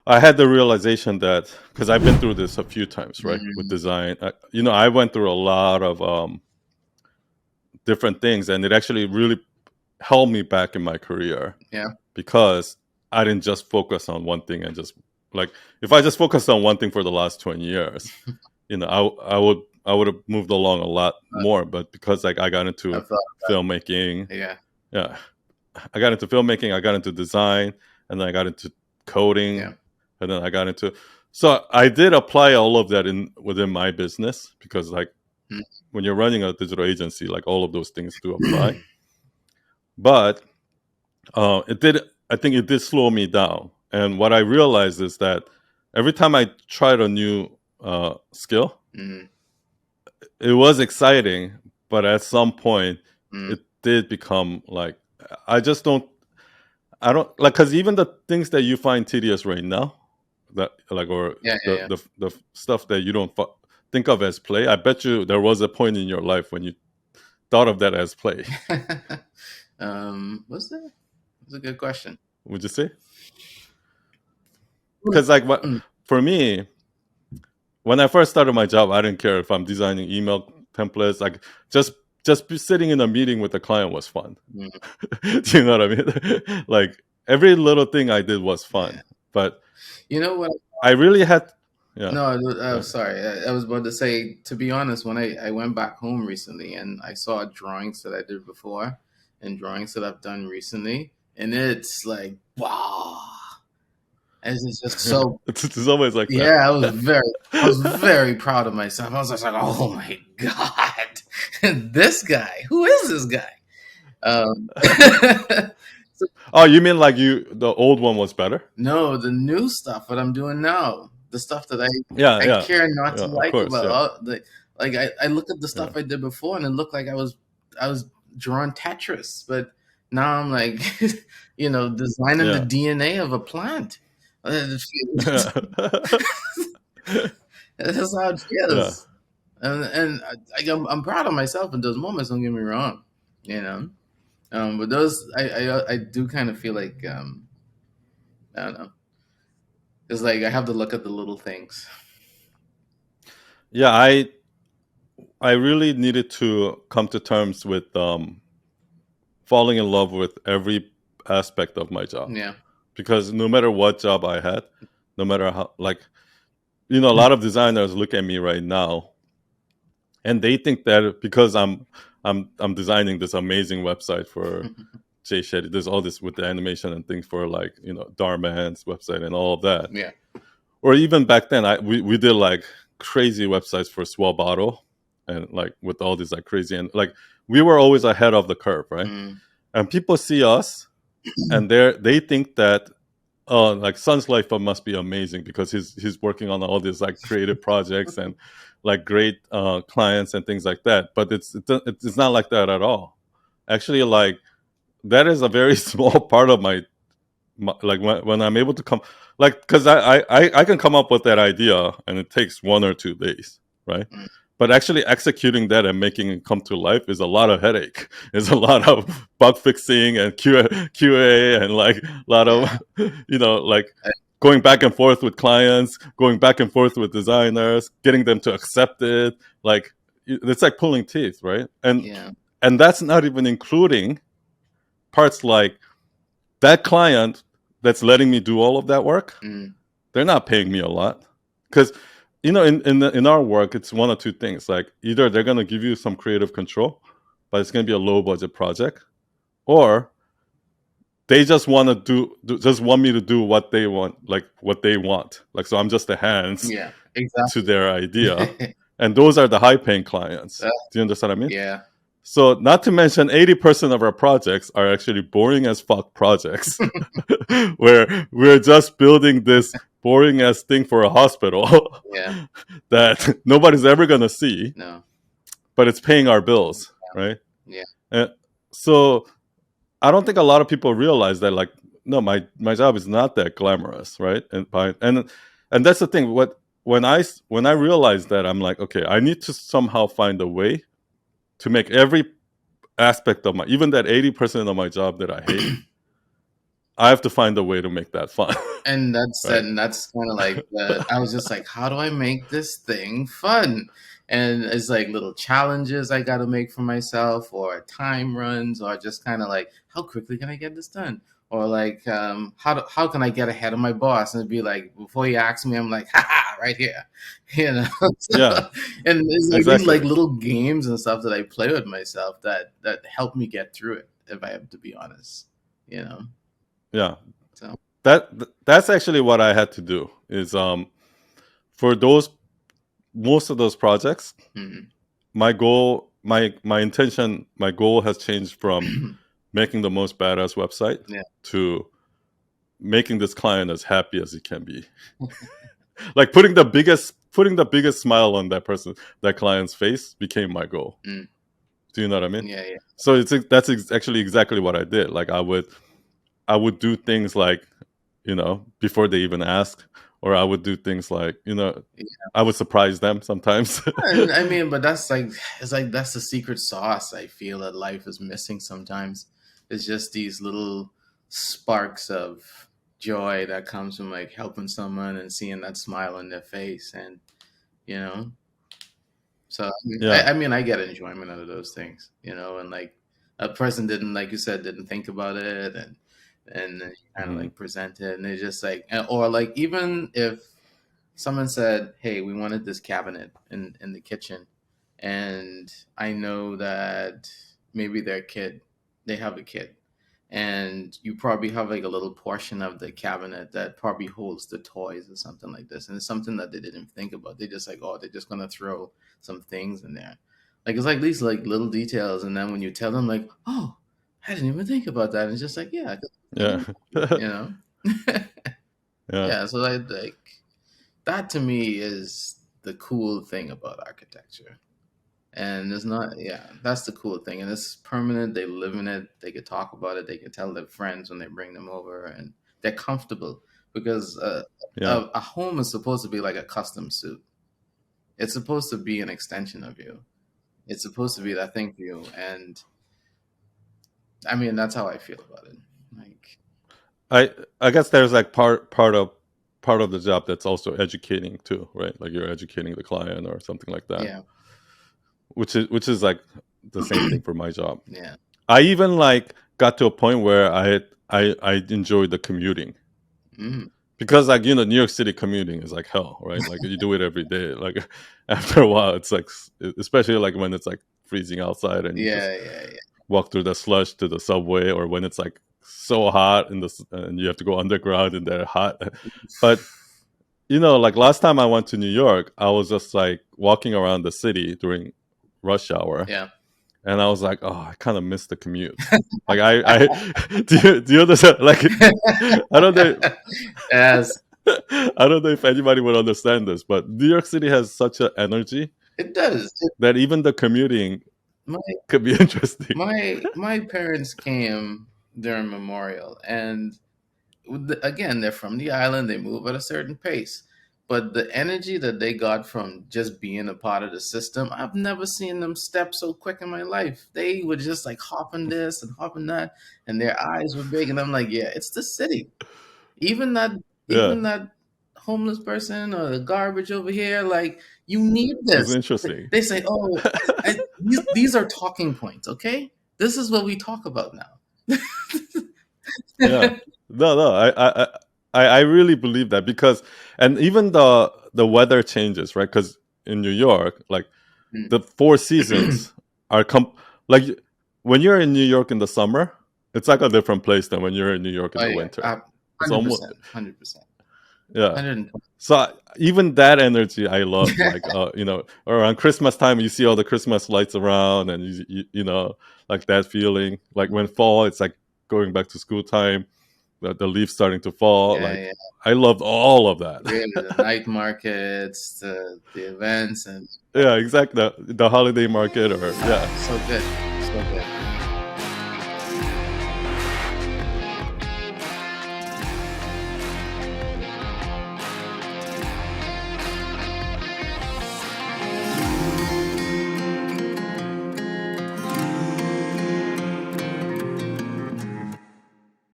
I had the realization that because I've been through this a few times, right, with Mm, design. I went through a lot of different things, and it actually really held me back in my career yeah. because I didn't just focus on one thing and just like if I just focused on one thing for the last 20 years, I would have moved along a lot more. But because like I got into I've thought. filmmaking, Yeah. yeah, I got into filmmaking, I got into design, and then I got into coding, Yeah. and then I got into. So I did apply all of that in within my business because like when you're running a digital agency, like all of those things do apply. Mm. But it did. I think it did slow me down. And what I realized is that every time I tried a new skill, Mm. it was exciting, but at some point, Mm. it did become like I just don't. I don't like because even the things that you find tedious right now, that like or Yeah. Yeah. the stuff that you don't think of as play. I bet you there was a point in your life when you thought of that as play. Yeah. What's that? That's a good question. Would you say? Because like what Mm. for me, when I first started my job, I didn't care if I'm designing email templates. Like just be sitting in a meeting with the client was fun. Mm. Do you know what I mean? Like every little thing I did was Yeah. fun, but You know what? I really had, yeah. No, I Go was ahead. sorry. I was about to say, to be honest, when I went back home recently and I saw drawings that I did before and drawings that I've done recently, and it's like, wow. And it's just so, It's always like yeah, that. I was very proud of myself. I was just like, oh my God, this guy, who is this guy? Um, so, Oh, you mean like the old one was better? no, the new stuff, what I'm doing now, the stuff that Yeah, I yeah, care not yeah. to Of like course, about yeah, the like I look at the yeah. stuff I did before and it looked like I was drawing Tetris, but now I'm like, designing the Yeah. DNA of a plant. That's how it Yeah. feels. And I'm proud of myself in those moments. Don't get me wrong, you know. But those I do kind of feel like I don't know. It's like I have to look at the little things. Yeah, I really needed to come to terms with falling in love with every aspect of my job Yeah. because no matter what job I had, no matter how like a lot of designers look at me right now and they think that because I'm designing this amazing website for Jay Shetty, there's all this with the animation and things for like Darman's website and all of that. Yeah. Or even back then, we did like crazy websites for Swell Bottle, and like with all these like crazy and like we were always ahead of the curve, right? Mm. And people see us, and they think that like Sun's Life must be amazing because he's working on all these like creative projects and like great clients and things like that. But it's not like that at all. Actually, like that is a very small part of my like when I'm able to come like because I can come up with that idea and it takes 1 or 2 days, right? Mm. But actually executing that and making it come to life is a lot of headache. It's a lot of bug fixing and QA and like a lot Yeah. of like going back and forth with clients, going back and forth with designers, getting them to accept it. Like it's like pulling teeth, right? Yeah. And that's not even including parts like that client that's letting me do all of that work, Mm. they're not paying me a lot because in our work it's one of two things. Like either they're going to give you some creative control, but it's going to be a low budget project, or they just want to just want me to do what they want, like what they want. Like so, I'm just the hands Yeah. to their idea, Exactly. and those are the high paying clients. Do you understand what I mean? Yeah. So, not to mention, 80% of our projects are actually boring as fuck projects, where we're just building this boring ass thing for a hospital Yeah. that nobody's ever gonna see, No. but it's paying our bills, right? Yeah. And so, I don't think a lot of people realize that, like, no, my job is not that glamorous, right? And that's the thing. When I realized that, I'm like, okay, I need to somehow find a way to make every aspect of even that 80% of my job that I hate, I have to find a way to make that fun. And that's Right. and that's kind of like I was just like, how do I make this thing fun? And it's like little challenges I got to make for myself, or time runs, or just kind of like, how quickly can I get this done? Or like, how can I get ahead of my boss and be like, before he asks me, I'm like, ha, right here, you know. Yeah, And it's like these like exactly. little games and stuff that I play with myself that help me get through it. If I have to be honest, you know. Yeah. So That's actually what I had to do is for those most of those projects, mhm. my goal, my intention, my goal has changed from making the most badass website Yeah. to making this client as happy as he can be. Like putting the biggest smile on that client's face became my goal. Mm. Do you know what I mean? Yeah, yeah. So actually exactly what I did. Like I would do things like, before they even ask, or I would do things like, I would surprise them sometimes. And I mean, but that's like it's like that's the secret sauce I feel that life is missing sometimes. It's just these little sparks of joy that comes from like helping someone and seeing that smile on their face, and you know. So I mean, Yeah. I get enjoyment out of those things, and like a person didn't, like you said, didn't think about it, and then you kind of Hmm. like present it, and it's just like, or like even if someone said, "Hey, we wanted this cabinet in the kitchen," and I know that maybe they have a kid, and you probably have like a little portion of the cabinet that probably holds the toys or something like this, and it's something that they didn't think about. They just like, oh, they're just gonna throw some things in there. Like it's like these like little details, and then when you tell them like, oh, I didn't even think about that, and it's just like, yeah, Yeah. you know. Yeah. Yeah, so like that to me is the cool thing about architecture. And it's not, yeah, that's the cool thing. And it's permanent. They live in it. They could talk about it. They can tell their friends when they bring them over, and they're comfortable because Yeah. a home is supposed to be like a custom suit. It's supposed to be an extension of you. It's supposed to be that thing for you. And I mean, that's how I feel about it. Like, I I guess there's like part of the job that's also educating too, right? Like you're educating the client or something like that, yeah, which is like the same thing for my job. yeah, I even like got to a point where I enjoyed the commuting, mm, because like New York City commuting is like hell, right? Like you do it every day. Like after a while, it's like especially like when it's like freezing outside and you just yeah, yeah, yeah. walk through the slush to the subway, or when it's like so hot and you have to go underground and they're hot. But like last time I went to New York, I was just like walking around the city during rush hour, Yeah. and I was like, oh, I kind of miss the commute. Like I do you understand? Like I don't know. Yes, I don't know if anybody would understand this, but New York City has such an energy it does. that even the commuting My could be interesting. my parents came during Memorial, and again, they're from the island. They move at a certain pace, but the energy that they got from just being a part of the system, I've never seen them step so quick in my life. They would just like hopping this and hopping that, and their eyes were big, and I'm like, yeah, it's the city. Even that, Yeah, even that homeless person or the garbage over here, like you need it's this. interesting. They say, "Oh, these are talking points." Okay, this is what we talk about now. Yeah, no, no, I really believe that, because, and even the weather changes, right? Because in New York, like Mm. the four seasons are like when you're in New York in the summer, it's like a different place than when you're in New York in Oh the yeah, winter. It's almost 100%, 100%, Yeah. 120. So even that energy I love. Like around Christmas time, you see all the Christmas lights around, and like that feeling. Like when fall, it's like going back to school time. The leaves starting to fall. Yeah, Like yeah. I loved all of that. Really, the night markets, the events, and Yeah, exactly. The holiday market, or yeah. so good, so good.